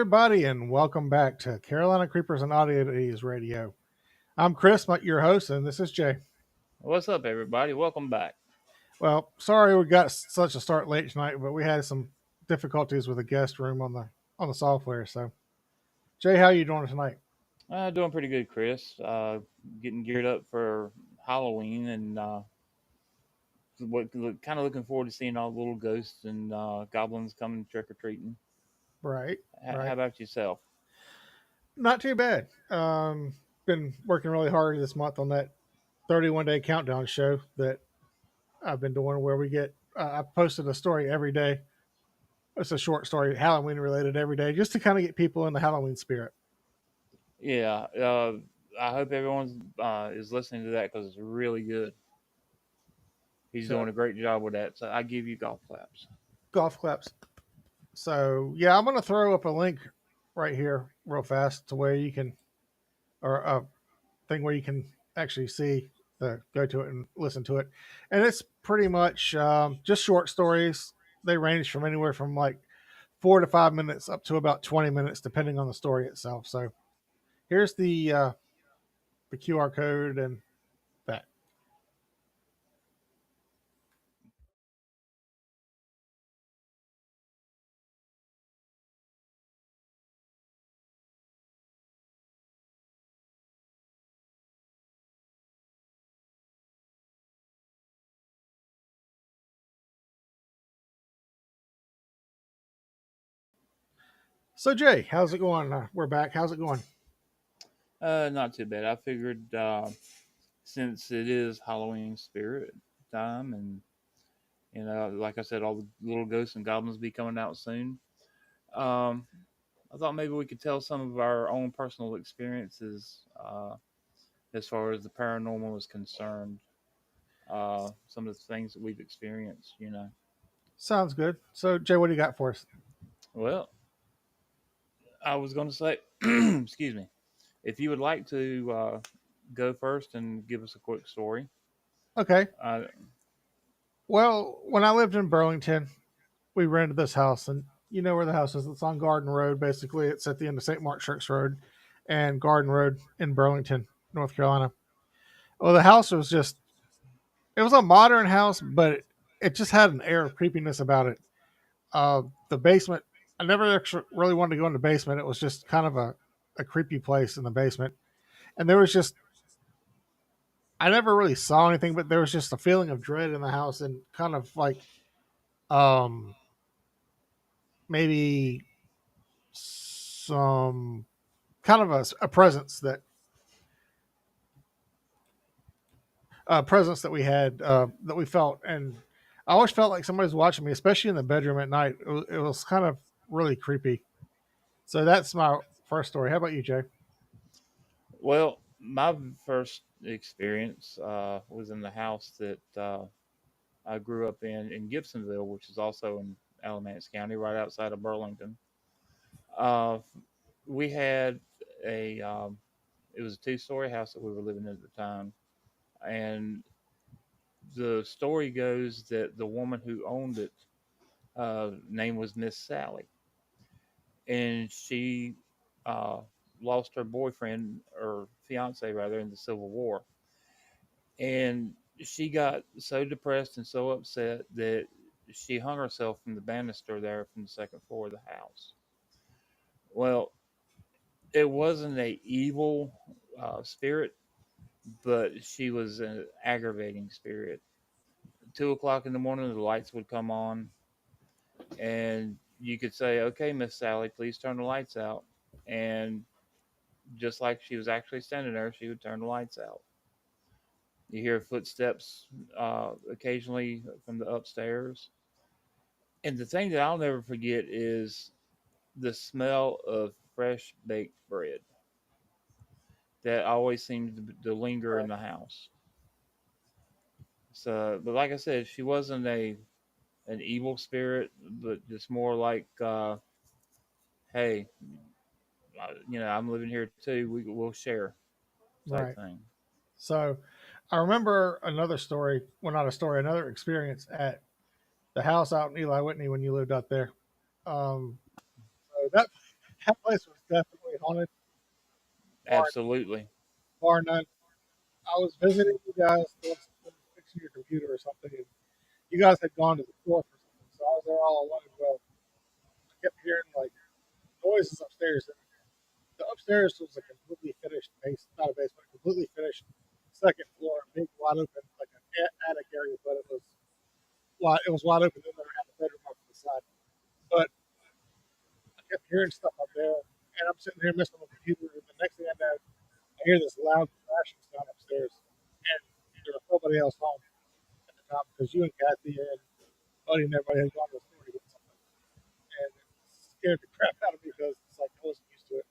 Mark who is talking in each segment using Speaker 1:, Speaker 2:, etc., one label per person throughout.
Speaker 1: everybody, and welcome back to Carolina Creepers and Oddities Radio. I'm Chris, your host, and this is Jay.
Speaker 2: What's up, everybody? Welcome back.
Speaker 1: Well, sorry we got such a start late tonight, but we had some difficulties with the guest room on the software. So, Jay, how you doing tonight?
Speaker 2: Doing pretty good, Chris. Getting geared up for Halloween and kind of looking forward to seeing all the little ghosts and goblins coming trick or treating.
Speaker 1: Right,
Speaker 2: How
Speaker 1: right.
Speaker 2: about yourself?
Speaker 1: Not too bad. Been working really hard this month on that 31-day countdown show that I've been doing, where we get. I posted a story every day. It's a short story, Halloween related, every day, just to kind of get people in the Halloween spirit.
Speaker 2: Yeah, I hope everyone is listening to that because it's really good. He's
Speaker 1: So,
Speaker 2: doing a great job with that. So I give you golf claps.
Speaker 1: golf claps. So yeah, I'm gonna throw up a link right here real fast to where you can, or a thing where you can actually see go to it and listen to it. And it's pretty much just short stories. They range from anywhere from like 4 to 5 minutes up to about 20 minutes, depending on the story itself. So here's the QR code and that. So Jay, how's it going? We're back. How's it going?
Speaker 2: Not too bad. I figured since it is Halloween spirit time and like I said, all the little ghosts and goblins be coming out soon. Um, I thought maybe we could tell some of our own personal experiences as far as the paranormal is concerned. Some of the things that we've experienced.
Speaker 1: Sounds good. So Jay, what do you got for us?
Speaker 2: Well, I was going to say, excuse me, if you would like to go first and give us a quick story.
Speaker 1: Okay.
Speaker 2: Uh,
Speaker 1: Well, when I lived in Burlington, we rented this house, and you know where the house is. It's on Garden Road. Basically, it's at the end of St. Mark Church Road and Garden Road in Burlington, North Carolina. Well, the house was just, it was a modern house, but it just had an air of creepiness about it. The basement, I never actually really wanted to go in the basement. It was just kind of a creepy place in the basement. And there was just, I never really saw anything, but there was just a feeling of dread in the house and kind of like, um, maybe some kind of a presence that we had, that we felt, and I always felt like somebody was watching me, especially in the bedroom at night. It was kind of really creepy. So that's my first story. How about you, Jay?
Speaker 2: well, my first experience was in the house that I grew up in Gibsonville, which is also in Alamance County, right outside of Burlington. Uh, we had a it was a two-story house that we were living in at the time, and the story goes that the woman who owned it, name was Miss Sally, and she uh, lost her boyfriend or fiance rather in the Civil War, and she got so depressed and so upset that she hung herself from the banister there from the second floor of the house. Well, it wasn't a evil spirit, but she was an aggravating spirit. 2 o'clock in the morning, the lights would come on, and you could say, "Okay, Miss Sally, please turn the lights out." And just like she was actually standing there, she would turn the lights out. You hear footsteps occasionally from the upstairs. And the thing that I'll never forget is the smell of fresh baked bread that always seemed to linger in the house. So, but like I said, she wasn't a an evil spirit, but just more like, hey, I'm living here too. We'll share type
Speaker 1: Right.
Speaker 2: thing.
Speaker 1: So I remember another story. Well, not a story, another experience at the house out in Eli Whitney when you lived out there. So that That place was definitely haunted, bar,
Speaker 2: Absolutely.
Speaker 1: bar none. I was visiting you guys doing something, fixing your computer or something, and you guys had gone to the store for something, so I was there all alone. Well, I kept hearing like noises upstairs, and the upstairs was a completely finished base, not a basement, completely finished second floor, big wide open, like an attic area, but it was wide open. Then there had the bedroom off to the side, but I kept hearing stuff up there, and I'm sitting here messing with the computer, and the next thing I know, I hear this loud crashing sound upstairs, and there was nobody else home at the time because you and Kathy and Buddy and everybody had gone to the store to get something, and it scared the crap out of me because it's like I wasn't used to it.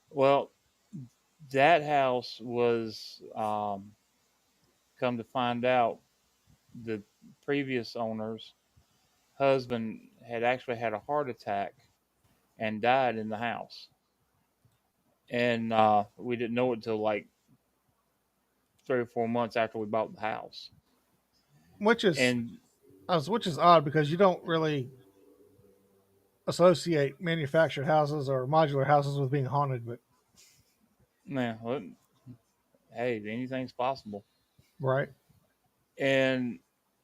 Speaker 2: Well, that house was, come to find out, the previous owner's husband had actually had a heart attack and died in the house. And we didn't know it until like 3 or 4 months after we bought the house.
Speaker 1: Which is
Speaker 2: And
Speaker 1: which is odd because you don't really associate manufactured houses or modular houses with being haunted, but
Speaker 2: man, well, hey, anything's possible.
Speaker 1: right,
Speaker 2: And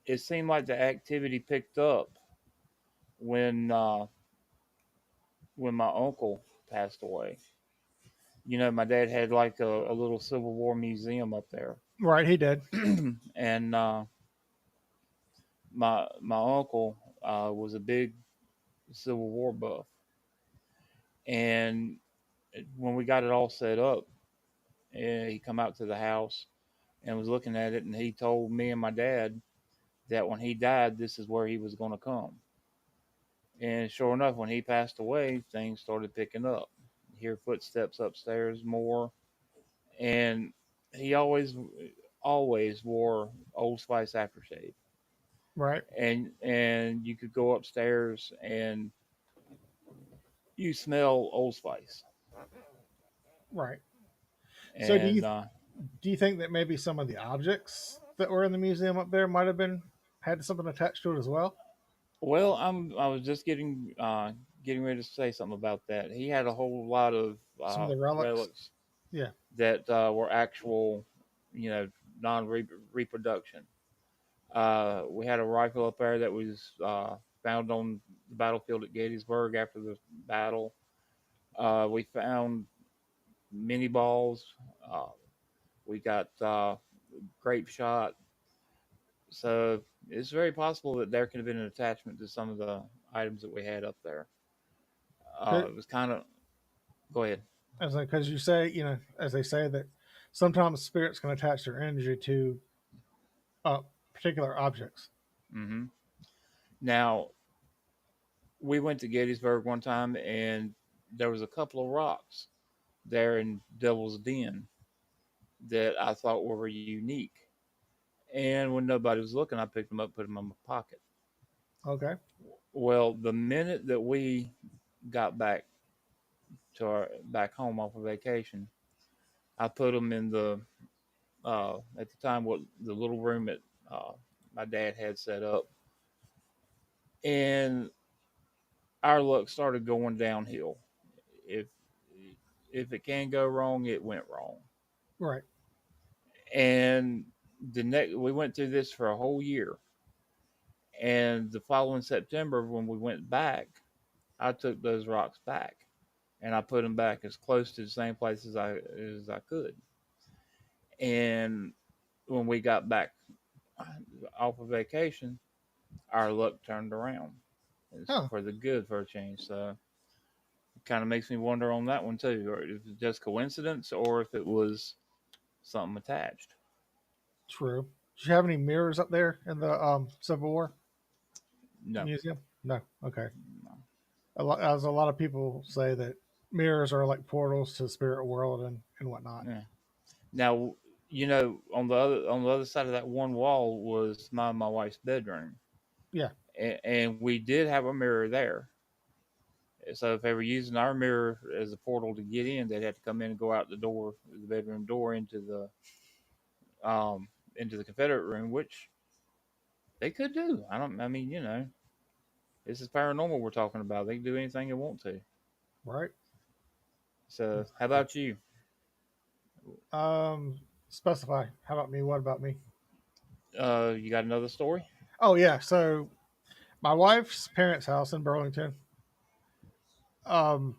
Speaker 2: it seemed like the activity picked up when when my uncle passed away. My dad had like a little Civil War museum up there,
Speaker 1: right, he did,
Speaker 2: and my uncle was a big Civil War buff, and when we got it all set up, he come out to the house and was looking at it, and he told me and my dad that when he died, this is where he was going to come. And sure enough, when he passed away, things started picking up. Hear footsteps upstairs more, and he always wore Old Spice aftershave,
Speaker 1: right,
Speaker 2: and you could go upstairs and you smell Old Spice,
Speaker 1: right. So
Speaker 2: and
Speaker 1: do you think that maybe some of the objects that were in the museum up there might have been had something attached to it as well?
Speaker 2: well, I was just getting ready to say something about that. He had a whole lot of
Speaker 1: Some of the relics,
Speaker 2: relics
Speaker 1: yeah,
Speaker 2: that were actual, you know, non reproduction. We had a rifle up there that was found on the battlefield at Gettysburg after the battle. We found mini balls. Uh, we got grape shot. So it's very possible that there could have been an attachment to some of the items that we had up there. It was kind of. Go ahead.
Speaker 1: as because you say, as they say that sometimes spirits can attach their energy to uh, particular objects.
Speaker 2: hmm Now we went to Gettysburg one time, and there was a couple of rocks there in Devil's Den that I thought were unique. And when nobody was looking, I picked them up, put them in my pocket.
Speaker 1: Okay.
Speaker 2: Well, the minute that we got back to our back home off of vacation, I put them in the at the time what the little room that uh, my dad had set up, and our luck started going downhill. If if it can go wrong, it went wrong.
Speaker 1: Right.
Speaker 2: And the next we went through this for a whole year, and the following September when we went back, I took those rocks back and I put them back as close to the same place as I could. And when we got back off of vacation, our luck turned around. It's
Speaker 1: Huh.
Speaker 2: for the good for a change. So it kind of makes me wonder on that one too, or if it's just coincidence or if it was something attached.
Speaker 1: True. Do you have any mirrors up there in the Civil War
Speaker 2: No.
Speaker 1: museum? No. Okay.
Speaker 2: No.
Speaker 1: As a lot of people say that mirrors are like portals to the spirit world and whatnot.
Speaker 2: Yeah. Now, on the other side of that one wall was my wife's bedroom,
Speaker 1: Yeah.
Speaker 2: and we did have a mirror there. So if they were using our mirror as a portal to get in, they'd have to come in and go out the door, the bedroom door, um, into the Confederate room, which they could do. I don't. I mean, This is paranormal we're talking about. They can do anything they want to.
Speaker 1: Right.
Speaker 2: So, how
Speaker 1: Exactly.
Speaker 2: about you?
Speaker 1: Um, Specify. How about me? What about me?
Speaker 2: You got another story?
Speaker 1: Oh yeah. So my wife's parents' house in Burlington um,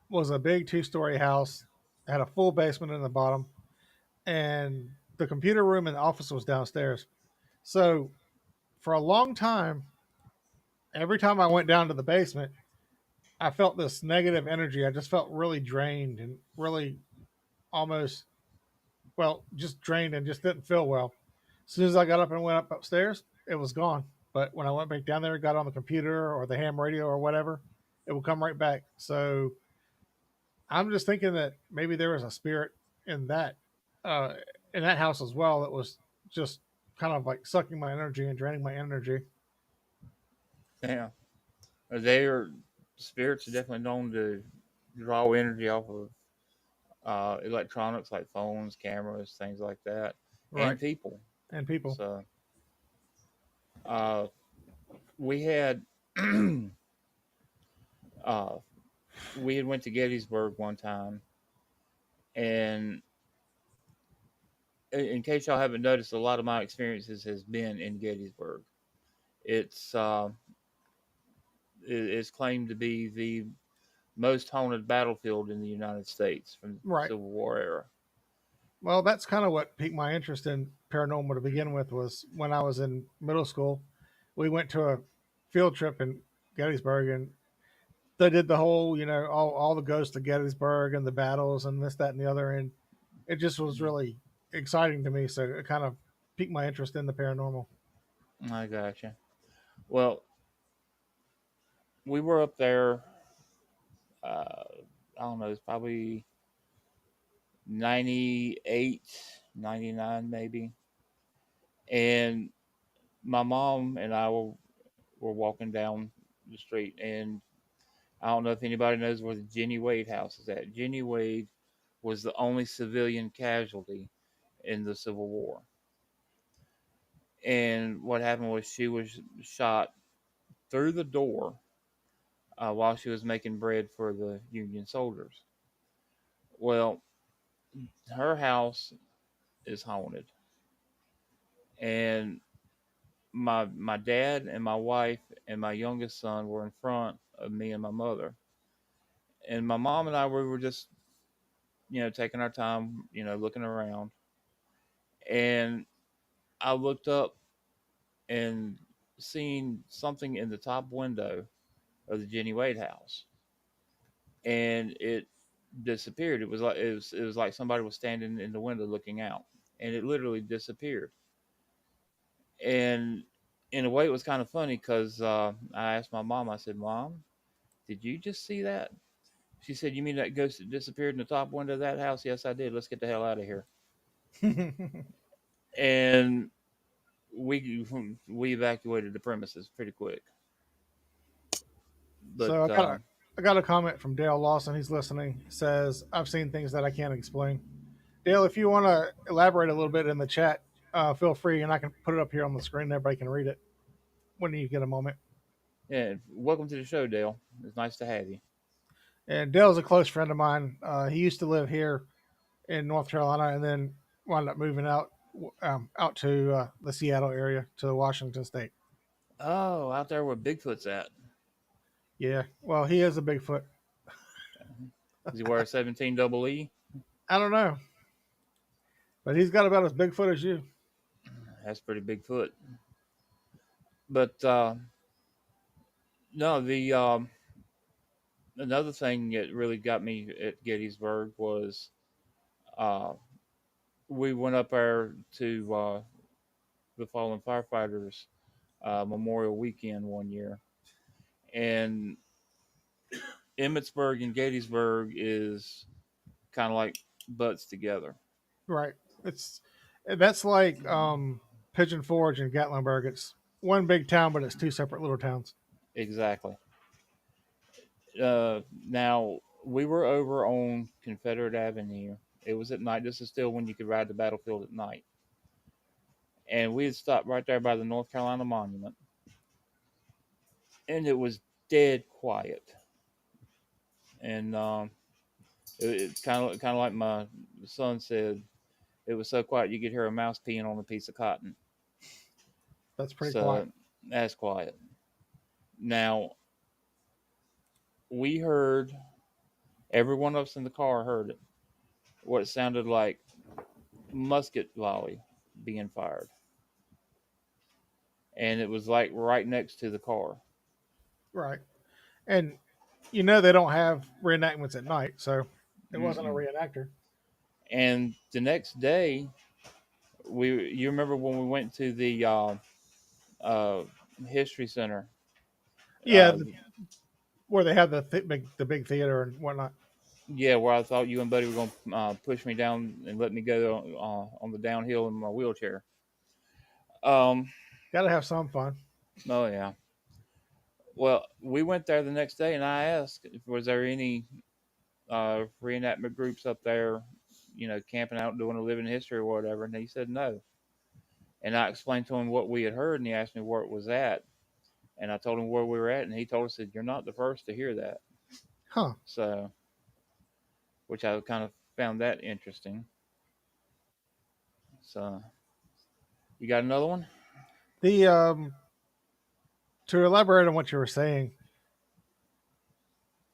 Speaker 1: was a big two-story house, had a full basement in the bottom, and the computer room and the office was downstairs. So for a long time, every time I went down to the basement, I felt this negative energy. I just felt really drained and really almost, well, just drained and just didn't feel well. As soon as I got up and went up upstairs, it was gone. But when I went back down there, got on the computer or the ham radio or whatever, it would come right back. So I'm just thinking that maybe there was a spirit in that uh, in that house as well that was just kind of like sucking my energy and draining my energy.
Speaker 2: Yeah. Their spirits are definitely known to draw energy off of electronics like phones, cameras, things like that,
Speaker 1: Right.
Speaker 2: and people.
Speaker 1: And people.
Speaker 2: So uh, we had uh, we had went to Gettysburg one time, and in case y'all haven't noticed, a lot of my experiences has been in Gettysburg. It's it's claimed to be the most haunted battlefield in the United States from the
Speaker 1: Right.
Speaker 2: Civil War era.
Speaker 1: Well, that's kind of what piqued my interest in paranormal to begin with. Was when I was in middle school, we went to a field trip in Gettysburg, and they did the whole, all the ghosts of Gettysburg and the battles and this, that, and the other, and it just was really exciting to me. So it kind of piqued my interest in the paranormal.
Speaker 2: I gotcha. Well, we were up there. Uh, I don't know. It's probably 98, 99 maybe. And my mom and I were walking down the street, and I don't know if anybody knows where the Jenny Wade house is at. Jenny Wade was the only civilian casualty in the Civil War. And what happened was she was shot through the door while she was making bread for the Union soldiers. Well, her house is haunted, and my dad and my wife and my youngest son were in front of me and my mother, and my mom and I we were just taking our time, looking around, and I looked up and seen something in the top window of the Jenny Wade house, and it disappeared. It was like somebody was standing in the window looking out, and it literally disappeared. And in a way, it was kind of funny because I asked my mom. I said, "Mom, did you just see that?" She said, "You mean that ghost that disappeared in the top window of that house?" Yes, I did. Let's get the hell out of here. And we evacuated the premises pretty quick. But
Speaker 1: So I got a comment from Dale Lawson. He's listening. He says, "I've seen things that I can't explain." Dale, if you want to elaborate a little bit in the chat, feel free, and I can put it up here on the screen. Everybody can read it when you get a moment.
Speaker 2: yeah, welcome to the show, Dale. It's nice to have you.
Speaker 1: And Dale's a close friend of mine. He used to live here in North Carolina, and then wound up moving out to the Seattle area to Washington State.
Speaker 2: Oh, out there where Bigfoot's at.
Speaker 1: Yeah, well, he is a Bigfoot.
Speaker 2: Does he wear a 17 double E?
Speaker 1: I don't know, but he's got about as Bigfoot as you.
Speaker 2: That's pretty big foot. But no, the another thing that really got me at Gettysburg was uh, we went up there to the fallen firefighters Memorial Weekend one year, and Emmitsburg and Gettysburg is kind of like butts together.
Speaker 1: Right. It's that's like Pigeon Forge and Gatlinburg. It's one big town, but it's two separate little towns.
Speaker 2: Exactly. Now we were over on Confederate Avenue. It was at night. This is still when you could ride the battlefield at night. And we had stopped right there by the North Carolina Monument. and it was dead quiet. And it kind of like my son said, it was so quiet you could hear a mouse peeing on a piece of cotton.
Speaker 1: That's pretty quiet.
Speaker 2: So that's quiet. Now we heard, every one of us in the car heard it. What it sounded like musket volley being fired, and it was like right next to the car.
Speaker 1: Right. And they don't have reenactments at night, so it wasn't a
Speaker 2: Mm-mm.
Speaker 1: reenactor.
Speaker 2: And the next day, you remember when we went to the uh, history center?
Speaker 1: Yeah,
Speaker 2: Uh,
Speaker 1: where they have the big theater and whatnot.
Speaker 2: yeah, where I thought you and Buddy were going to push me down and let me go on the downhill in my wheelchair. Um,
Speaker 1: Got to have some fun.
Speaker 2: oh yeah. Well, we went there the next day, and I asked, was there any reenactment groups up there, camping out doing a living history or whatever? And he said no. And I explained to him what we had heard, and he asked me where it was at. And I told him where we were at, and he told us that you're not the first to hear that.
Speaker 1: Huh.
Speaker 2: So, which I kind of found that interesting. So, you got another one?
Speaker 1: The To elaborate on what you were saying,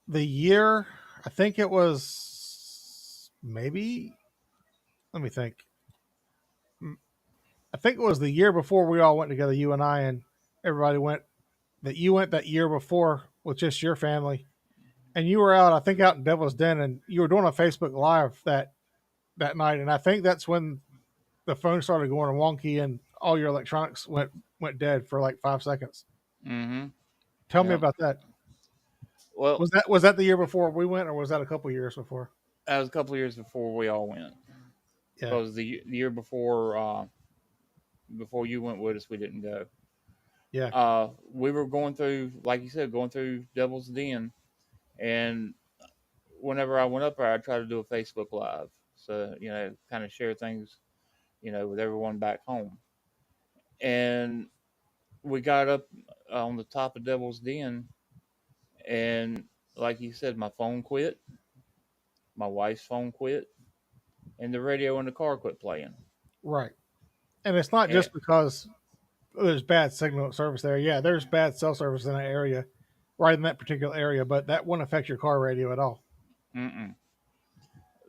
Speaker 1: the year, I think it was maybe, let me think. I think it was the year before we all went together, you and I, and everybody went. That you went that year before with just your family, and you were out. I think out in Devil's Den, and you were doing a Facebook Live that night, and I think that's when the phone started going wonky and all your electronics went dead for like 5 seconds.
Speaker 2: Mm-hmm.
Speaker 1: Tell me
Speaker 2: Yeah.
Speaker 1: about that.
Speaker 2: Well,
Speaker 1: Was that the year before we went, or was that a couple years before?
Speaker 2: that was a couple of years before we all went.
Speaker 1: Yeah,
Speaker 2: Because the year before you went with us, we didn't go.
Speaker 1: yeah,
Speaker 2: We were going through, like you said, going through Devil's Den, and whenever I went up there, I tried to do a Facebook Live, so kind of share things, with everyone back home. And we got up on the top of Devil's Den, and like you said, my phone quit, my wife's phone quit, and the radio in the car quit playing.
Speaker 1: right. And it's not
Speaker 2: And
Speaker 1: just because there's bad signal service there. Yeah, there's bad cell service in that area, right in that particular area, but that won't affect your car radio at all.
Speaker 2: mm-mm.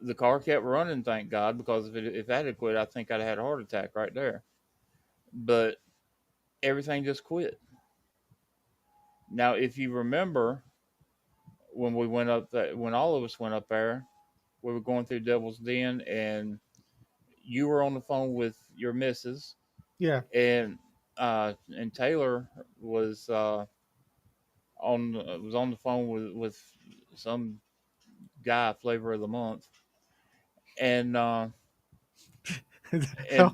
Speaker 2: The car kept running, thank God, because if that had quit, I think I'd have had a heart attack right there. But everything just quit. Now, if you remember when we went up, when all of us went up there, we were going through Devil's Den, and you were on the phone with your missus,
Speaker 1: Yeah,
Speaker 2: and Taylor was on the phone with some guy, flavor of the month, and
Speaker 1: a
Speaker 2: and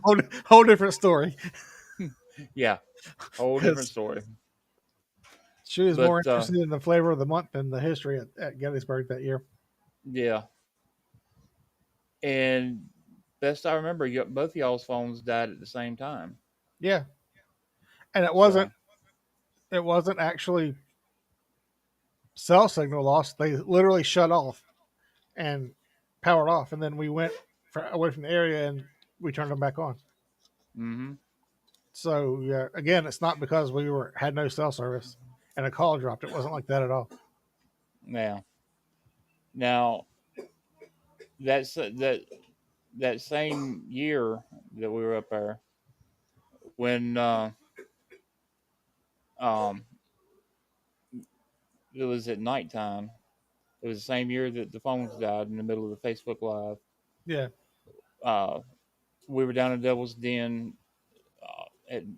Speaker 1: whole different story.
Speaker 2: yeah, whole different
Speaker 1: Because
Speaker 2: story.
Speaker 1: she was more
Speaker 2: But
Speaker 1: interested in the flavor of the month than the history at Gettysburg that year.
Speaker 2: yeah, and best I remember, both of y'all's phones died at the same time.
Speaker 1: Yeah, and it wasn't
Speaker 2: So,
Speaker 1: it wasn't actually cell signal loss. They literally shut off and powered off, and then we went away from the area and we turned them back on.
Speaker 2: mm-hmm.
Speaker 1: So yeah, again, it's not because we had no cell service and a call dropped. It wasn't like that at all.
Speaker 2: Now, now that same year that we were up there, when um, it was at nighttime. It was the same year that the phones died in the middle of the Facebook Live.
Speaker 1: Yeah,
Speaker 2: Uh, we were down in Devil's Den,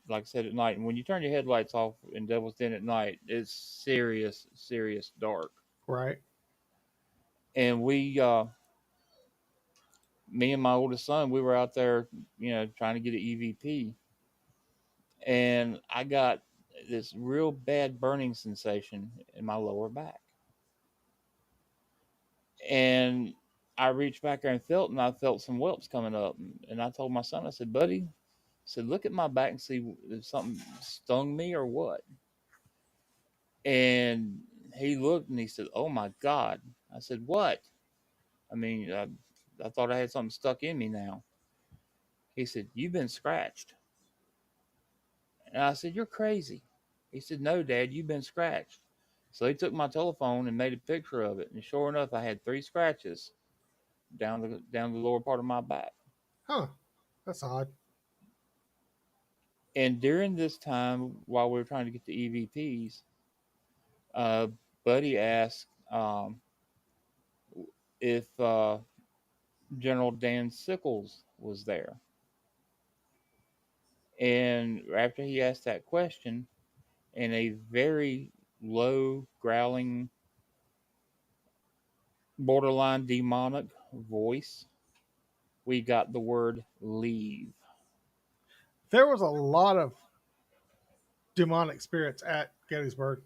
Speaker 2: like I said, at night. And when you turn your headlights off in Devil's Den at night, it's serious, serious dark.
Speaker 1: right.
Speaker 2: And me and my oldest son, we were out there, trying to get an EVP, and I got this real bad burning sensation in my lower back. And I reached back there and felt, and I felt some whelps coming up. And I told my son, I said, "Buddy," I said, "look at my back and see if something stung me or what." And he looked and he said, "Oh my God." I said, "What?" I mean, I thought I had something stuck in me now. He said, "You've been scratched." And I said, "You're crazy." He said, "No, Dad, you've been scratched." So he took my telephone and made a picture of it. And sure enough, I had three scratches down the lower part of my back.
Speaker 1: Huh. That's odd.
Speaker 2: And during this time, while we were trying to get the EVPs, uh, Buddy asked if General Dan Sickles was there. And after he asked that question, in a very low, growling, borderline demonic voice, we got the word leave.
Speaker 1: There was a lot of demonic spirits at Gettysburg.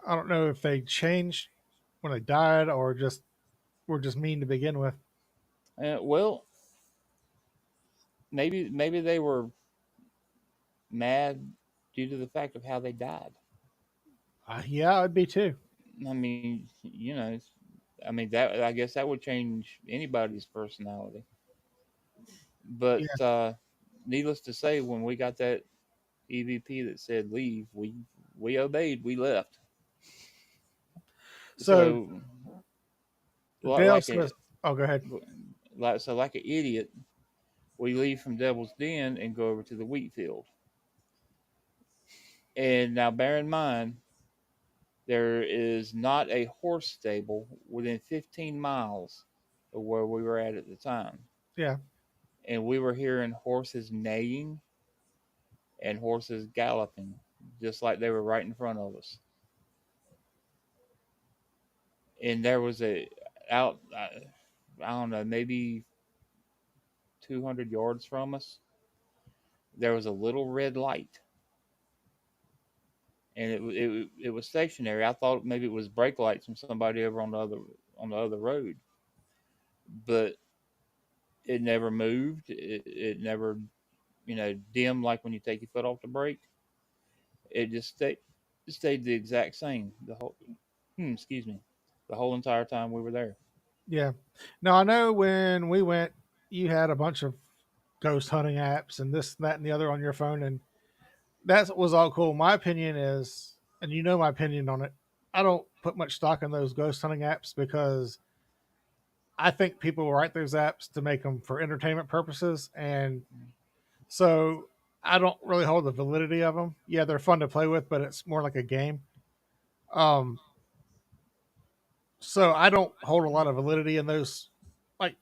Speaker 1: I don't know if they changed when they died or just were just mean to begin with.
Speaker 2: Well, maybe they were mad due to the fact of how they died.
Speaker 1: Yeah, I'd be too.
Speaker 2: I mean, I mean that I guess that would change anybody's personality. But
Speaker 1: Yeah.
Speaker 2: needless to say, when we got that EVP that said leave, we obeyed. We left.
Speaker 1: So
Speaker 2: So
Speaker 1: Dale
Speaker 2: like a
Speaker 1: says, "Oh, go ahead."
Speaker 2: like an idiot, we leave from Devil's Den and go over to the wheat field. And now, bear in mind, there is not a horse stable within 15 miles of where we were at the time.
Speaker 1: Yeah,
Speaker 2: And we were hearing horses neighing and horses galloping, just like they were right in front of us. And there was out, I don't know, maybe 200 yards from us, there was a little red light. And it was stationary. I thought maybe it was brake lights from somebody over on the other road, but it never moved. It never dimmed like when you take your foot off the brake. It just stayed the exact same the whole excuse me the whole entire time we were there.
Speaker 1: yeah. Now I know when we went, you had a bunch of ghost hunting apps and this, that, and the other on your phone, and that was all cool. My opinion is, and you know my opinion on it, I don't put much stock in those ghost hunting apps because I think people write those apps to make them for entertainment purposes, and so I don't really hold the validity of them. Yeah, they're fun to play with, but it's more like a game. Um, so I don't hold a lot of validity in those. Like,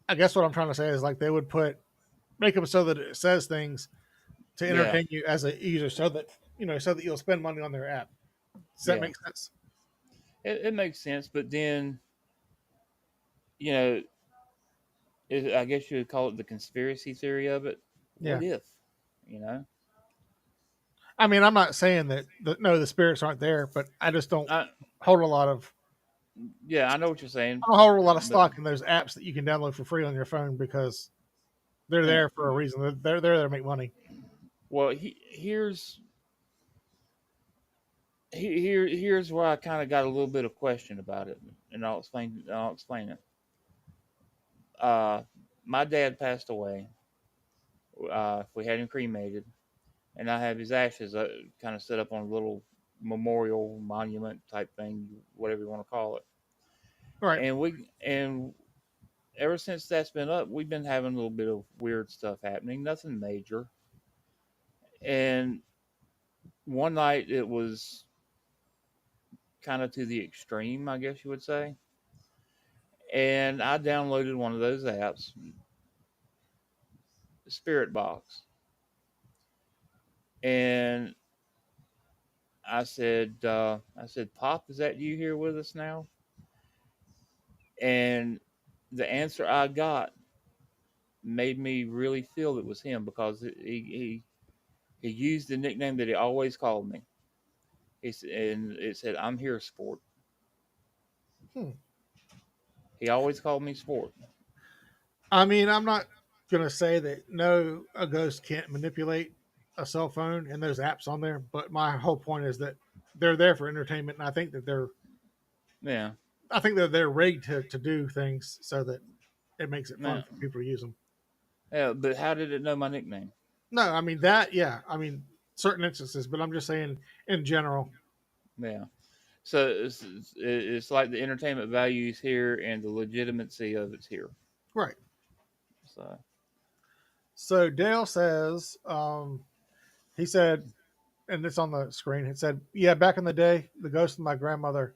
Speaker 1: I guess what I'm trying to say is like they would make them so that it says things to
Speaker 2: Yeah,
Speaker 1: entertain you as a user, so that so that you'll spend money on their app. Does that
Speaker 2: yeah,
Speaker 1: make sense?
Speaker 2: it makes sense. But then you know, I guess you would call it the conspiracy theory of it.
Speaker 1: Yeah.
Speaker 2: What if, you know?
Speaker 1: I mean, I'm not saying that no, the spirits aren't there, but I just don't
Speaker 2: I,
Speaker 1: hold a lot of
Speaker 2: yeah, I know what you're saying,
Speaker 1: I don't hold a lot of
Speaker 2: but
Speaker 1: stock in those apps that you can download for free on your phone because they're
Speaker 2: uh,
Speaker 1: there for a reason. They're there to make money.
Speaker 2: well, here's where I kind of got a little bit of question about it, and I'll explain it. Uh, my dad passed away. We had him cremated, and I have his ashes kind of set up on a little memorial monument type thing, whatever you want to call it.
Speaker 1: All right.
Speaker 2: And ever since that's been up, we've been having a little bit of weird stuff happening. Nothing major. And one night it was kind of to the extreme, I guess you would say. And I downloaded one of those apps, Spirit Box, and I said, Pop, is that you here with us now? And the answer I got made me really feel it was him because he used the nickname that he always called me. And it said, "I'm here, sport."
Speaker 1: Hmm.
Speaker 2: He always called me sport.
Speaker 1: I mean, I'm not gonna say that no, a ghost can't manipulate a cell phone and those apps on there. But my whole point is that they're there for entertainment, and
Speaker 2: Yeah.
Speaker 1: I think that they're rigged to do things so that it makes it fun
Speaker 2: Yeah.
Speaker 1: for people to use them.
Speaker 2: Yeah. But how did it know my nickname?
Speaker 1: No, I mean that. Yeah, I mean certain instances, but I'm just saying in general.
Speaker 2: Yeah. So it's like the entertainment value is here and the legitimacy of it's here.
Speaker 1: Right.
Speaker 2: So
Speaker 1: So Dale says, he said, and it's on the screen. It said, "Yeah, back in the day, the ghost of my grandmother."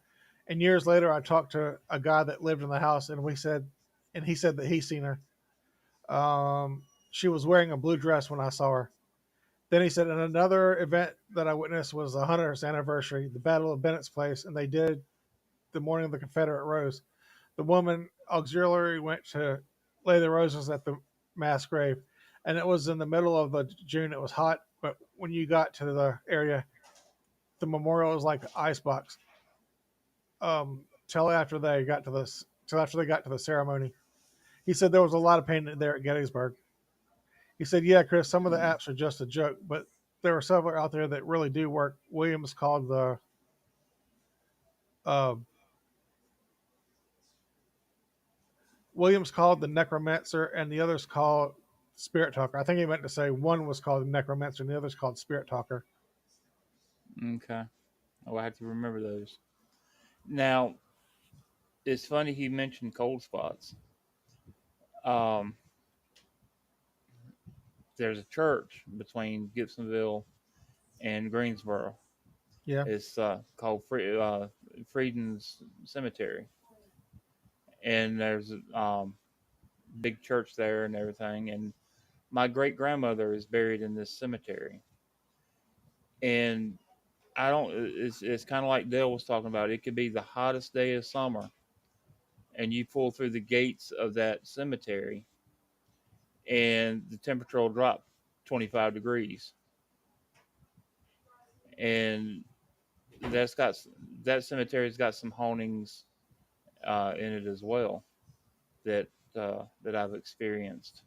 Speaker 1: And years later, I talked to a guy that lived in the house, and he said that he seen her. She was wearing a blue dress when I saw her. Then he said, and another event that I witnessed was the 100th anniversary, the Battle of Bennett's Place, and they did the morning of the Confederate Rose. The woman auxiliary went to lay the roses at the mass grave, and it was in the middle of the June. It was hot, but when you got to the area, the memorial was like an icebox. Till after they got to this, till after they got to the ceremony, he said there was a lot of pain there at Gettysburg. He said, "Yeah, Chris, some of the
Speaker 2: mm,
Speaker 1: apps are just a joke, but there are several out there that really do work." Uh, Williams called the Necromancer, and the others called Spirit Talker. I think he meant to say one was called Necromancer, and the other's called Spirit Talker.
Speaker 2: okay. Oh, I have to remember those. Now it's funny he mentioned cold spots. Um, there's a church between Gibsonville and Greensboro.
Speaker 1: Yeah,
Speaker 2: It's called Frieden's Cemetery, and there's big church there and everything. And my great grandmother is buried in this cemetery, and I don't. It's kind of like Dale was talking about. It could be the hottest day of summer, and you pull through the gates of that cemetery, and the temperature will drop 25 degrees, and that's got that cemetery's got some hauntings in it as well that that I've experienced.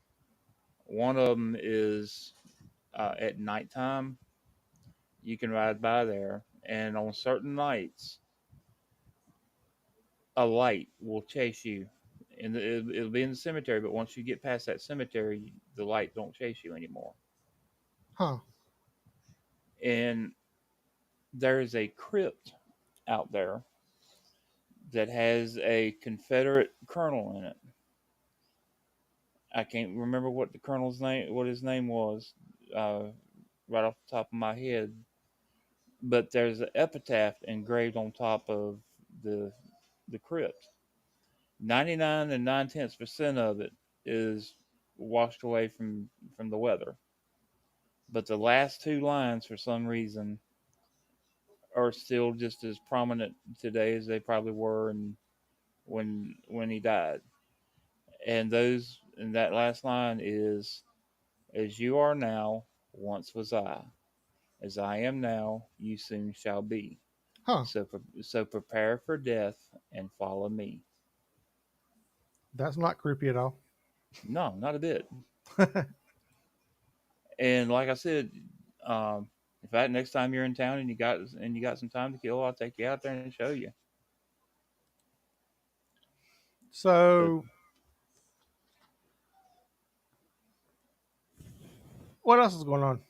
Speaker 2: One of them is at nighttime. You can ride by there, and on certain nights, a light will chase you. And it'll be in the cemetery, but once you get past that cemetery, the light don't chase you anymore.
Speaker 1: huh?
Speaker 2: And there's a crypt out there that has a Confederate colonel in it. I can't remember what his name was, uh, right off the top of my head. But there's an epitaph engraved on top of the the crypt. 99 and 9/10% of it is washed away from the weather, but the last two lines, for some reason, are still just as prominent today as they probably were when he died. And that last line is, "As you are now, once was I. As I am now, you soon shall be.
Speaker 1: Huh?
Speaker 2: So prepare for death and follow me."
Speaker 1: That's not creepy at all.
Speaker 2: No, not a bit. And like I said, in fact, next time you're in town and you got some time to kill, I'll take you out there and show you. But
Speaker 1: So, what else is going on?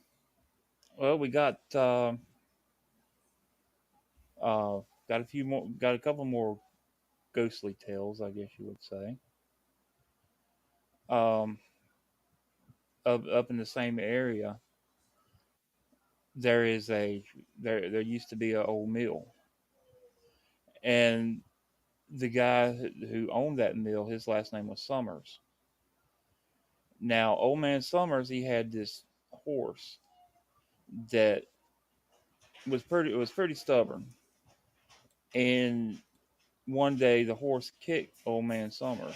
Speaker 2: well, we uh, got a couple more ghostly tales, I guess you would say. Um, up in the same area, there is a there used to be an old mill, and the guy who owned that mill, his last name was Summers. Now, old man Summers, he had this horse that was pretty stubborn, and one day the horse kicked old man Summers.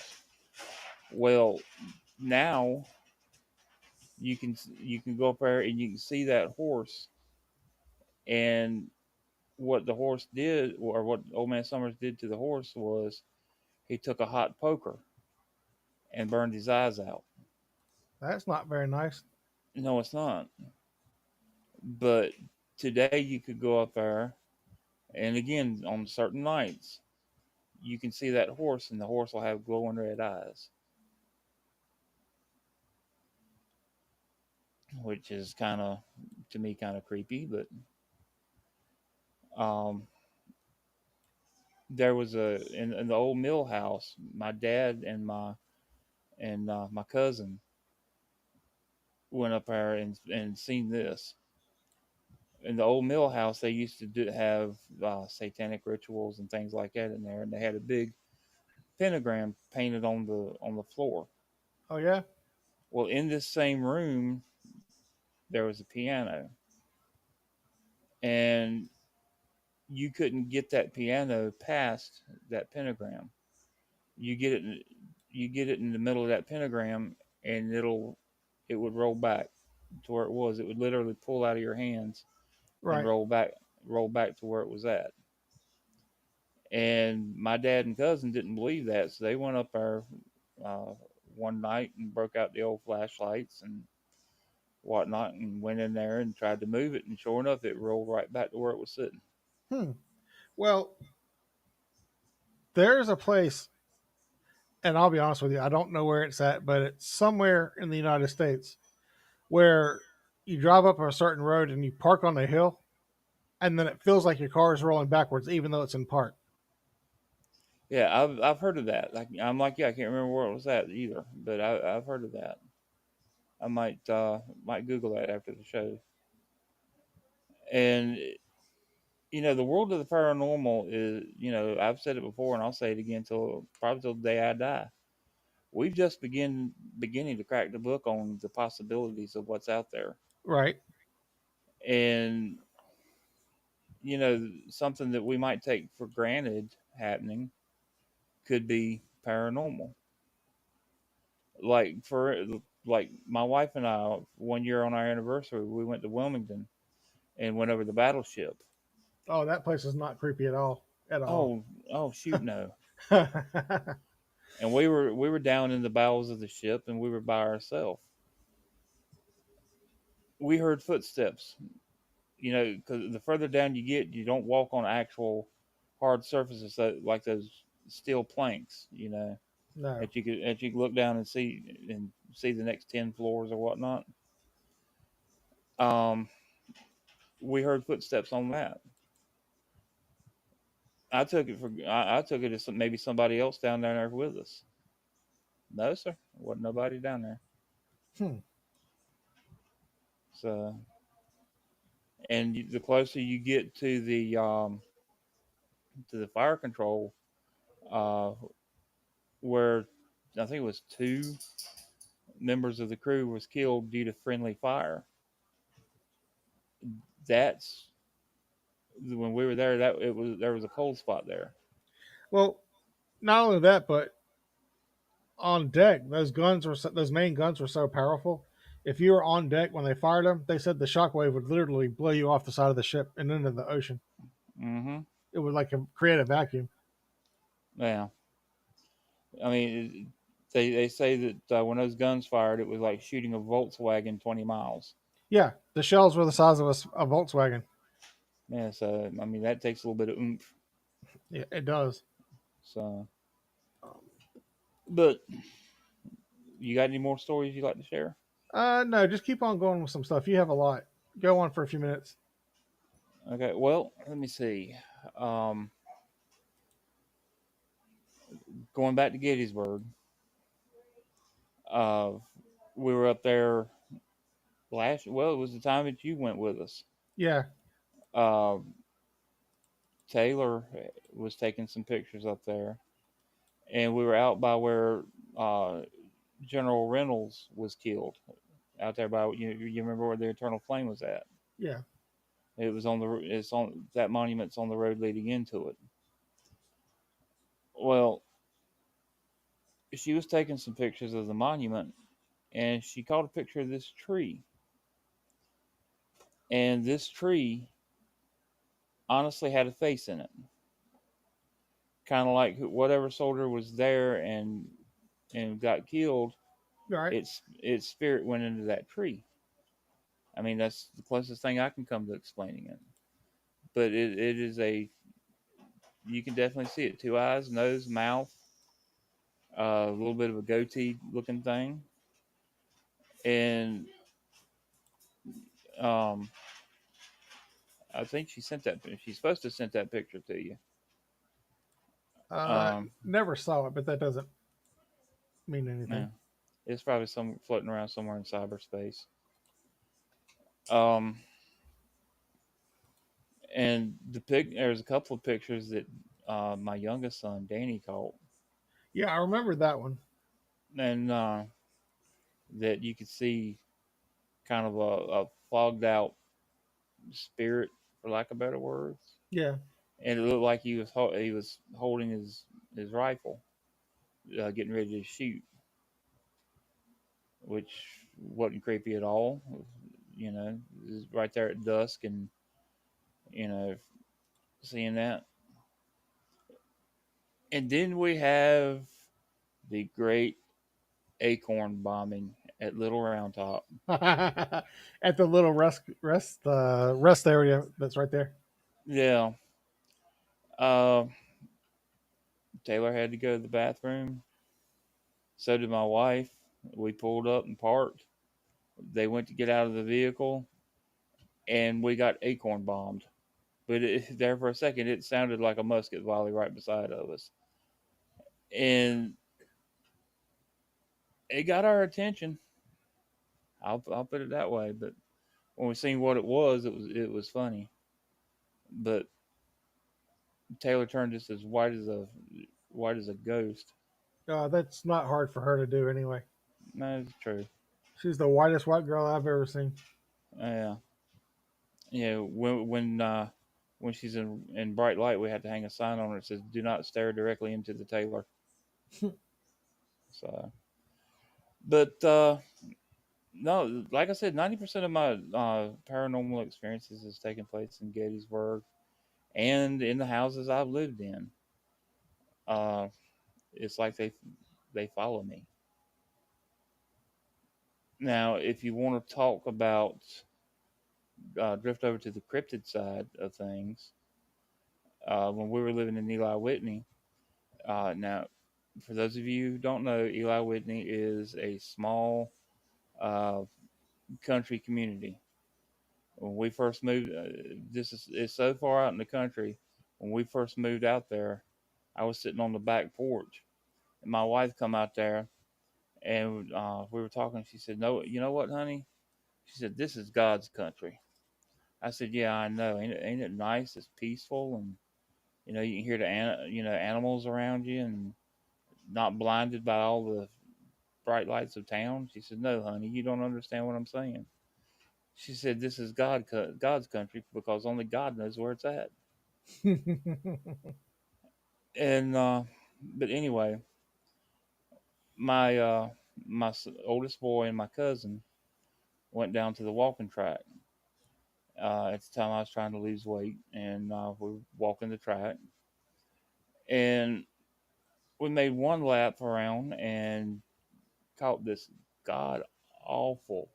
Speaker 2: Well, now you can go up there and you can see that horse, and what the horse did, or what old man Summers did to the horse, was he took a hot poker and burned his eyes out.
Speaker 1: That's not very nice.
Speaker 2: No, it's not. But today you could go up there, and again on certain nights you can see that horse, and the horse will have glowing red eyes, which is kind of, to me, kind of creepy. But um, there was in the old mill house. My dad and my cousin went up there and seen this. In the old mill house, they used to have satanic rituals and things like that in there, and they had a big pentagram painted on the floor.
Speaker 1: Oh yeah.
Speaker 2: Well, in this same room, there was a piano, and you couldn't get that piano past that pentagram. You get it, you get it in the middle of that pentagram, and it would roll back to where it was. It would literally pull out of your hands and
Speaker 1: Right.
Speaker 2: roll back to where it was at. And my dad and cousin didn't believe that, so they went up there uh, one night and broke out the old flashlights and whatnot, and went in there and tried to move it, and sure enough, it rolled right back to where it was sitting.
Speaker 1: Hmm. Well, there's a place, and I'll be honest with you, I don't know where it's at, but it's somewhere in the United States where you drive up a certain road and you park on a hill, and then it feels like your car is rolling backwards, even though it's in park.
Speaker 2: Yeah, I've heard of that. I'm like, yeah, I can't remember where it was at either, but I've heard of that. I might Google that after the show. And the world of the paranormal is, I've said it before and I'll say it again till probably till the day I die. We've just beginning to crack the book on the possibilities of what's out there.
Speaker 1: Right.
Speaker 2: And something that we might take for granted happening could be paranormal. Like like my wife and I, one year on our anniversary, we went to Wilmington and went over the battleship.
Speaker 1: Oh, that place is not creepy at all. At all.
Speaker 2: Oh shoot, no. And we were down in the bowels of the ship, and we were by ourselves. We heard footsteps. Because the further down you get, you don't walk on actual hard surfaces like those steel planks.
Speaker 1: No.
Speaker 2: That you could look down and see the next 10 floors or whatnot. Um, we heard footsteps on that. I took it as maybe somebody else down there with us. No, sir, wasn't nobody down there.
Speaker 1: Hmm.
Speaker 2: So, and the closer you get to the fire control, uh, where I think it was two members of the crew was killed due to friendly fire. That's when we were there. There was a cold spot there.
Speaker 1: Well, not only that, but on deck, those main guns were so powerful. If you were on deck when they fired them, they said the shockwave would literally blow you off the side of the ship and into the ocean.
Speaker 2: Mm-hmm.
Speaker 1: It would create a vacuum.
Speaker 2: Yeah, I mean, they say that when those guns fired, it was like shooting a Volkswagen 20 miles.
Speaker 1: Yeah, the shells were the size of a Volkswagen.
Speaker 2: Yeah, so I mean that takes a little bit of oomph.
Speaker 1: Yeah, it does.
Speaker 2: So, but you got any more stories you'd like to share?
Speaker 1: No, just keep on going with some stuff. You have a lot. Go on for a few minutes.
Speaker 2: Okay, well, let me see. Um, Going back to Gettysburg, uh, we were up there well, it was the time that you went with us.
Speaker 1: Yeah,
Speaker 2: Uh, Taylor was taking some pictures up there, and we were out by where uh, General Reynolds was killed, out there by you remember where the Eternal Flame was at.
Speaker 1: yeah.
Speaker 2: It's on that monument's on the road leading into it. Well, she was taking some pictures of the monument, and she caught a picture of this tree. And this tree honestly had a face in it, kind of like whatever soldier was there and got killed.
Speaker 1: All right.
Speaker 2: Its spirit went into that tree. I mean, that's the closest thing I can come to explaining it. But it is a, you can definitely see it. Two eyes, nose, mouth, a little bit of a goatee looking thing. And um, I think she sent that, she's supposed to have sent that picture to you.
Speaker 1: Uh,
Speaker 2: Um,
Speaker 1: Never saw it, but that doesn't mean
Speaker 2: yeah,
Speaker 1: anything.
Speaker 2: it's probably some floating around somewhere in cyberspace. Um, and there's a couple of pictures that my youngest son Danny caught,
Speaker 1: Yeah, I remember that one.
Speaker 2: and that you could see kind of a fogged out spirit, for lack of better words,
Speaker 1: Yeah.
Speaker 2: and it looked like he was holding his rifle, getting ready to shoot, which wasn't creepy at all. You know, it was right there at dusk, and you know, seeing that, and then we have the great acorn bombing at Little Round Top.
Speaker 1: At the little rest area that's right there.
Speaker 2: Yeah, uh, Taylor had to go to the bathroom. So did my wife. We pulled up and parked. They went to get out of the vehicle, and we got acorn bombed. But there for a second, it sounded like a musket volley right beside of us, and it got our attention. I'll put it that way. But when we seen what it was funny. But Taylor turned just as white as a ghost.
Speaker 1: That's not hard for her to do anyway.
Speaker 2: That's true.
Speaker 1: She's the whitest white girl I've ever seen.
Speaker 2: Yeah, yeah. When she's in bright light, we had to hang a sign on her that says "Do not stare directly into the Taylor." So, but no, like I said, 90% of my paranormal experiences has taken place in Gettysburg and in the houses I've lived in. Uh, it's like they follow me. Now, if you want to talk about drift over to the cryptid side of things, when we were living in Eli Whitney, now for those of you who don't know, Eli Whitney is a small uh, country community. When we first moved, this is it's so far out in the country. When we first moved out there, I was sitting on the back porch, and my wife come out there, and we were talking. She said, "No, you know what, honey?" She said, "This is God's country." I said, "Yeah, I know. Ain't it nice? It's peaceful, and you can hear the animals around you, and not blinded by all the bright lights of town." She said, "No, honey, you don't understand what I'm saying." She said, "This is God's country because only God knows where it's at." And but anyway, my oldest boy and my cousin went down to the walking track. At the time, I was trying to lose weight, and we were walking the track, and we made one lap around and caught this god awful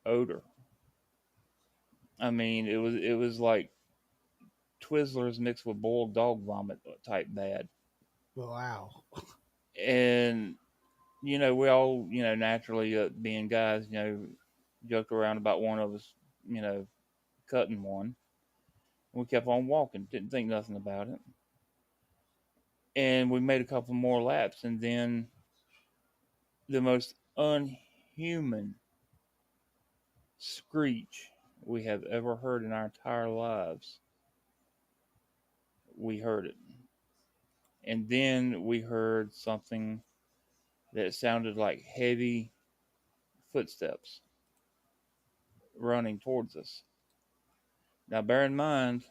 Speaker 2: odor. I mean, it was like Twizzlers mixed with boiled dog vomit type bad.
Speaker 1: Wow.
Speaker 2: And we all naturally being guys, joked around about one of us, you know, cutting one. We kept on walking, didn't think nothing about it, and we made a couple more laps, and then the most unhuman screech we have ever heard in our entire lives. We heard it. And then we heard something that sounded like heavy footsteps running towards us. Now, bear in mind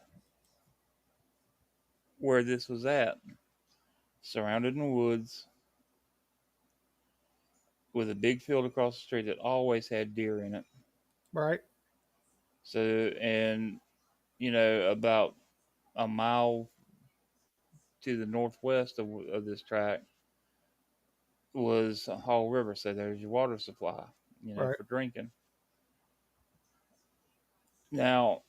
Speaker 2: where this was at, surrounded in woods, with a big field across the street that always had deer in it.
Speaker 1: Right.
Speaker 2: So, and, about a mile to the northwest of this track was Hall River. So there's your water supply,
Speaker 1: Right.
Speaker 2: for drinking. Now,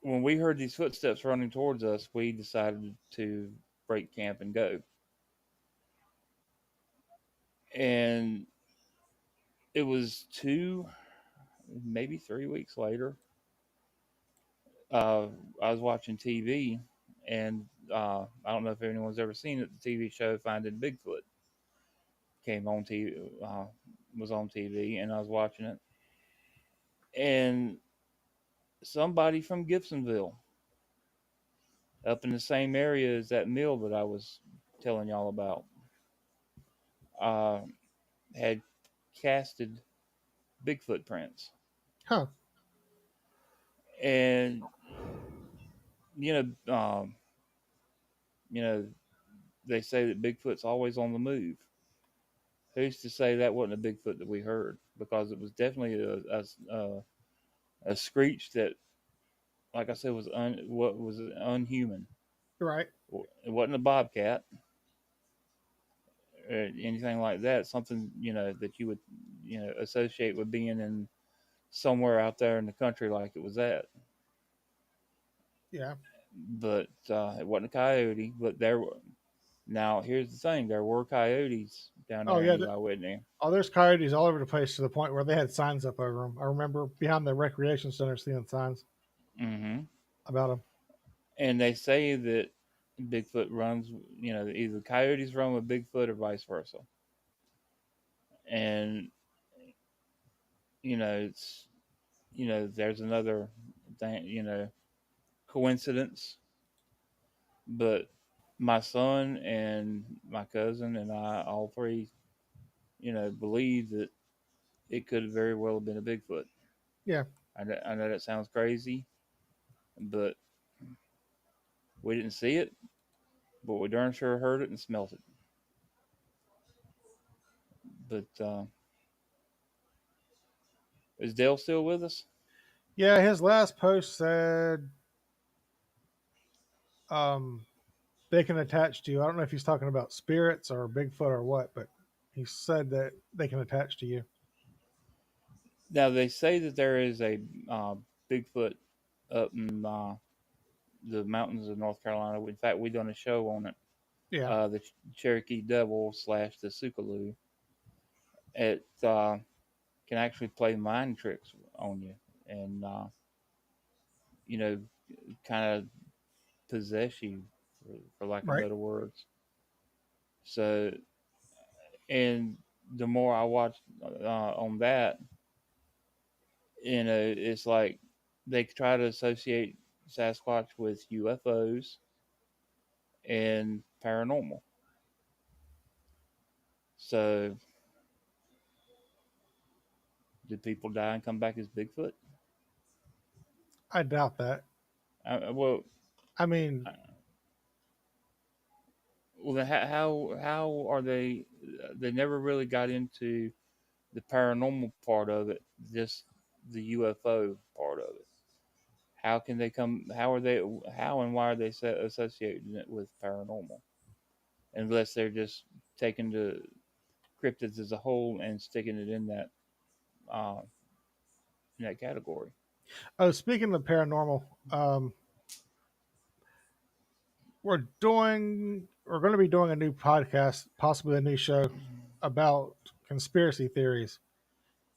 Speaker 2: when we heard these footsteps running towards us, we decided to break camp and go. And it was 2, maybe 3 weeks later. Uh, I was watching TV, and I don't know if anyone's ever seen it. The TV show Finding Bigfoot came on TV, was on TV, and I was watching it. And somebody from Gibsonville, up in the same area as that mill that I was telling y'all about, uh, had casted Bigfoot prints.
Speaker 1: Huh.
Speaker 2: And you know, um, you know, they say that Bigfoot's always on the move. Who's to say that wasn't a Bigfoot that we heard? Because it was definitely a screech that, like I said, what was unhuman.
Speaker 1: Right.
Speaker 2: It wasn't a bobcat or anything like that. Something that you would associate with being in somewhere out there in the country like it was at.
Speaker 1: Yeah.
Speaker 2: But it wasn't a coyote. But there were. Now here's the thing: there were coyotes down
Speaker 1: Oh
Speaker 2: there
Speaker 1: yeah.
Speaker 2: in Eli Whitney.
Speaker 1: Oh, there's coyotes all over the place to the point where they had signs up over them. I remember behind the recreation center seeing signs
Speaker 2: Hmm.
Speaker 1: about them.
Speaker 2: And they say that Bigfoot runs. Either coyotes run with Bigfoot or vice versa. And it's there's another thing, coincidence, but my son and my cousin and I, all three, believe that it could very well have been a Bigfoot.
Speaker 1: Yeah.
Speaker 2: I know that sounds crazy, but we didn't see it, but we darn sure heard it and smelt it. But is Dale still with us?
Speaker 1: Yeah. His last post said um, they can attach to you. I don't know if he's talking about spirits or Bigfoot or what, but he said that they can attach to you.
Speaker 2: Now they say that there is a uh, Bigfoot up in the mountains of North Carolina. In fact, we done a show on it.
Speaker 1: Yeah.
Speaker 2: The Cherokee Devil slash the Sukaloo. It can actually play mind tricks on you, and you know, kind of possess you, for lack of
Speaker 1: Right.
Speaker 2: better words. So, and the more I watch on that, it's like they try to associate Sasquatch with UFOs and paranormal. So, did people die and come back as Bigfoot?
Speaker 1: I doubt that.
Speaker 2: Well,
Speaker 1: I mean,
Speaker 2: uh, well, how are they? They never really got into the paranormal part of it, just the UFO part of it. How can they come? How are they? How and why are they associating it with paranormal? Unless they're just taking the cryptids as a whole and sticking it uh, in that category.
Speaker 1: oh, speaking of paranormal, we're going to be doing a new podcast, possibly a new show about conspiracy theories.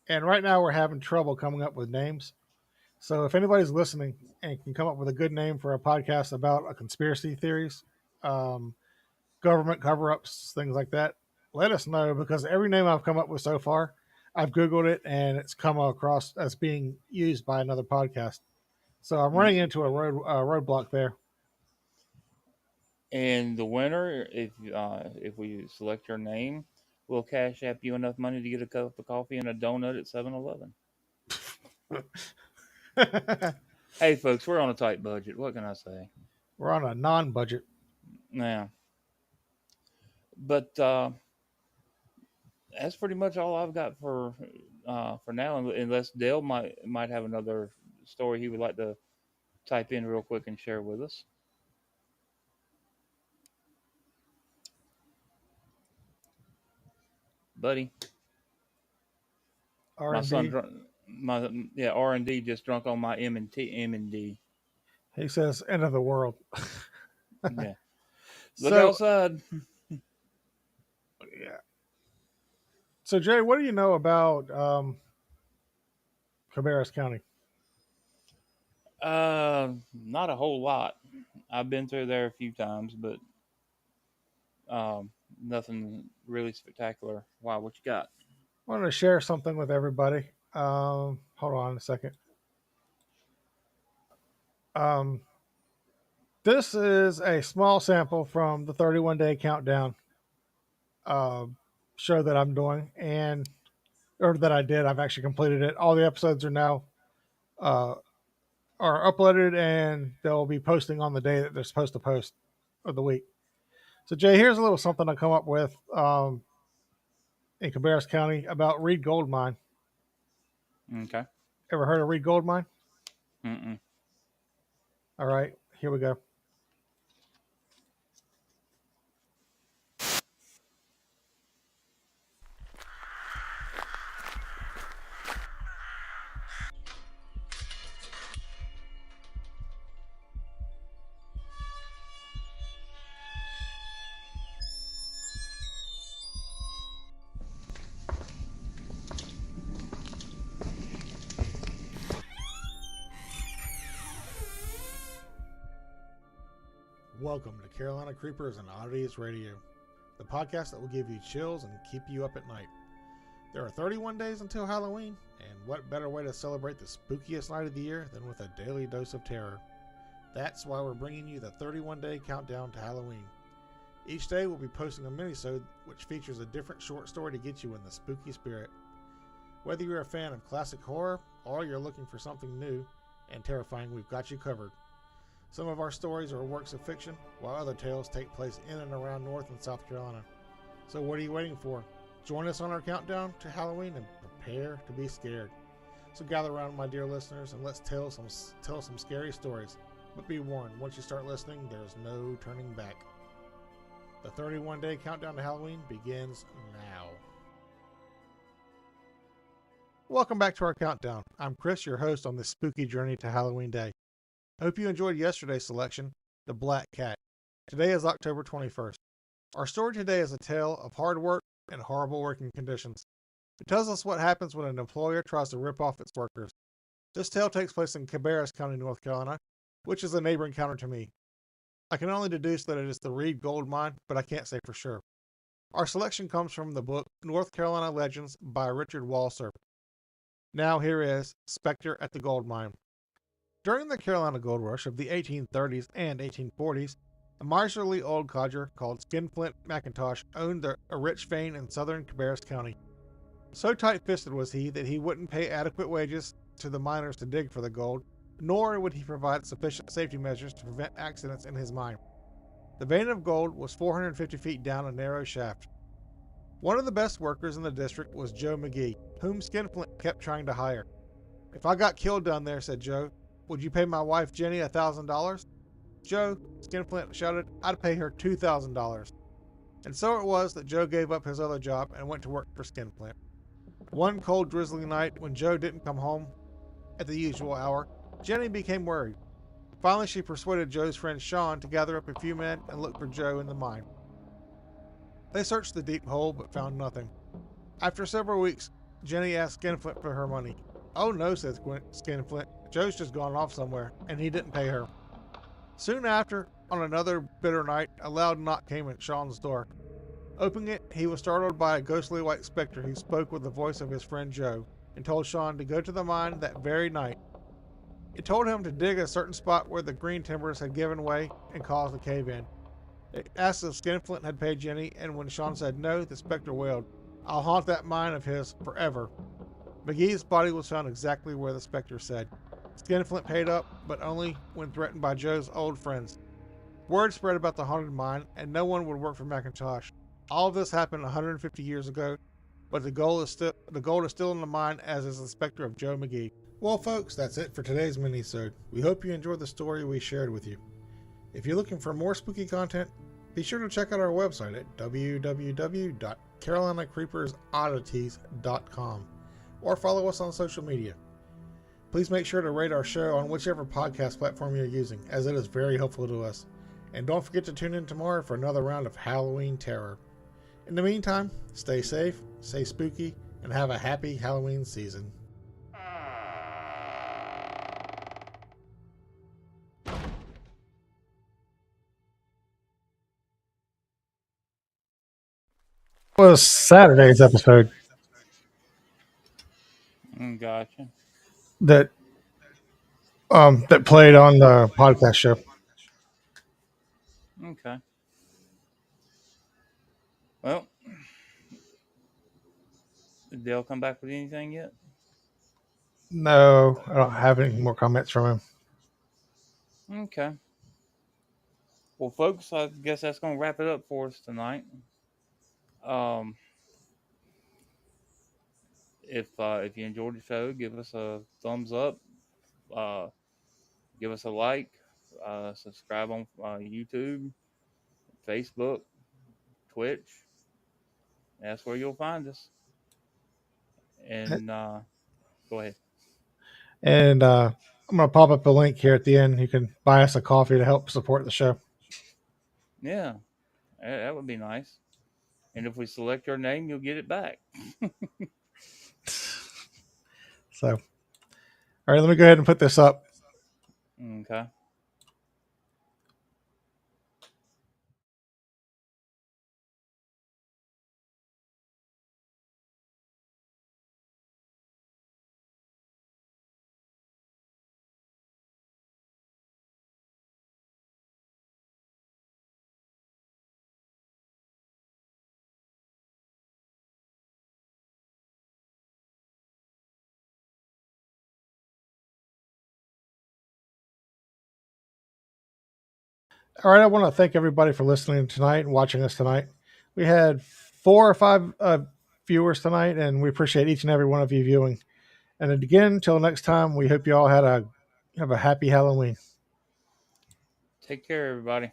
Speaker 1: And right now we're having trouble coming up with names. So if anybody's listening and can come up with a good name for a podcast about a conspiracy theories, um, government cover-ups, things like that, let us know because every name I've come up with so far, I've Googled it and it's come across as being used by another podcast. So I'm running into a roadblock there.
Speaker 2: And the winner, if we select your name, we'll cash app you enough money to get a cup of coffee and a donut at 7-Eleven. Hey, folks, we're on a tight budget. What can I say?
Speaker 1: We're on a non-budget.
Speaker 2: Now, but that's pretty much all I've got for now. Unless Dale might have another story he would like to type in real quick and share with us, buddy. My son,
Speaker 1: R&B.
Speaker 2: My R&D just drunk on my M&D.
Speaker 1: He says, end of the world.
Speaker 2: Yeah. Look
Speaker 1: So,
Speaker 2: outside.
Speaker 1: yeah. So, Jay, what do you know about Cabarrus County?
Speaker 2: Not a whole lot. I've been through there a few times, but nothing really spectacular. Wow, what you got?
Speaker 1: I want to share something with everybody. Hold on a second. Um, this is a small sample from the 31 day countdown uh, show that I'm doing, and or that I did. I've actually completed it. All the episodes uh, are uploaded, and they'll be posting on the day that they're supposed to post of the week. So, Jay, here's a little something I come up with in Cabarrus County about Reed Gold Mine.
Speaker 2: Okay.
Speaker 1: Ever heard of Reed Gold Mine?
Speaker 2: Mm-mm.
Speaker 1: All right, here we go. Welcome to Carolina Creepers and Oddities Radio, the podcast that will give you chills and keep you up at night. There are 31 days until Halloween, and what better way to celebrate the spookiest night of the year than with a daily dose of terror? That's why we're bringing you the 31-day countdown to Halloween. Each day we'll be posting a mini-sode which features a different short story to get you in the spooky spirit. Whether you're a fan of classic horror or you're looking for something new and terrifying, we've got you covered. Some of our stories are works of fiction, while other tales take place in and around North and South Carolina. So what are you waiting for? Join us on our countdown to Halloween and prepare to be scared. So gather around, my dear listeners, and let's tell some scary stories. But be warned, once you start listening, there's no turning back. The 31-day countdown to Halloween begins now. Welcome back to our countdown. I'm Chris, your host on this spooky journey to Halloween Day. I hope you enjoyed yesterday's selection, The Black Cat. Today is October 21st. Our story today is a tale of hard work and horrible working conditions. It tells us what happens when an employer tries to rip off its workers. This tale takes place in Cabarrus County, North Carolina, which is a neighboring county to me. I can only deduce that it is the Reed Gold Mine, but I can't say for sure. Our selection comes from the book North Carolina Legends by Richard Walser. Now here is Spectre at the Gold Mine. During the Carolina Gold Rush of the 1830s and 1840s, a miserly old codger called Skinflint McIntosh owned a rich vein in southern Cabarrus County. So tight-fisted was he that he wouldn't pay adequate wages to the miners to dig for the gold, nor would he provide sufficient safety measures to prevent accidents in his mine. The vein of gold was 450 feet down a narrow shaft. One of the best workers in the district was Joe McGee, whom Skinflint kept trying to hire. "If I got killed down there," said Joe, "would you pay my wife Jenny $1,000? "Joe," Skinflint shouted, "I'd pay her $2,000. And so it was that Joe gave up his other job and went to work for Skinflint. One cold, drizzly night, when Joe didn't come home at the usual hour, Jenny became worried. Finally, she persuaded Joe's friend Sean to gather up a few men and look for Joe in the mine. They searched the deep hole but found nothing. After several weeks, Jenny asked Skinflint for her money. "Oh no," said Skinflint, "Joe's just gone off somewhere, and he didn't pay her." Soon after, on another bitter night, a loud knock came at Sean's door. Opening it, he was startled by a ghostly white specter who spoke with the voice of his friend Joe and told Sean to go to the mine that very night. It told him to dig a certain spot where the green timbers had given way and caused a cave-in. It asked if Skinflint had paid Jenny, and when Sean said no, the specter wailed, "I'll haunt that mine of his forever." McGee's body was found exactly where the specter said. Skinflint paid up, but only when threatened by Joe's old friends. Word spread about the haunted mine, and no one would work for McIntosh. All of this happened 150 years ago, but the gold is still in the mine, as is the specter of Joe McGee. Well, folks, that's it for today's mini-sode. We hope you enjoyed the story we shared with you. If you're looking for more spooky content, be sure to check out our website at www.carolinacreepersoddities.com. or follow us on social media. Please make sure to rate our show on whichever podcast platform you're using, as it is very helpful to us. And don't forget to tune in tomorrow for another round of Halloween terror. In the meantime, stay safe, stay spooky, and have a happy Halloween season. Was Saturday's episode
Speaker 2: Gotcha.
Speaker 1: that that played on the podcast show.
Speaker 2: Okay. Well, did Dale come back with anything yet?
Speaker 1: No, I don't have any more comments from him.
Speaker 2: Okay. Well, folks, I guess that's going to wrap it up for us tonight. Um, if you enjoyed the show, give us a thumbs up. Uh, give us a like. Subscribe on YouTube, Facebook, Twitch. That's where you'll find us. And go ahead.
Speaker 1: And I'm going to pop up a link here at the end. You can buy us a coffee to help support the show.
Speaker 2: Yeah, that would be nice. And if we select your name, you'll get it back.
Speaker 1: So, all right, let me go ahead and put this up.
Speaker 2: Okay.
Speaker 1: All right, I want to thank everybody for listening tonight and watching us tonight. We had 4 or 5 viewers tonight, and we appreciate each and every one of you viewing. And again, until next time, we hope you all have a happy Halloween.
Speaker 2: Take care, everybody.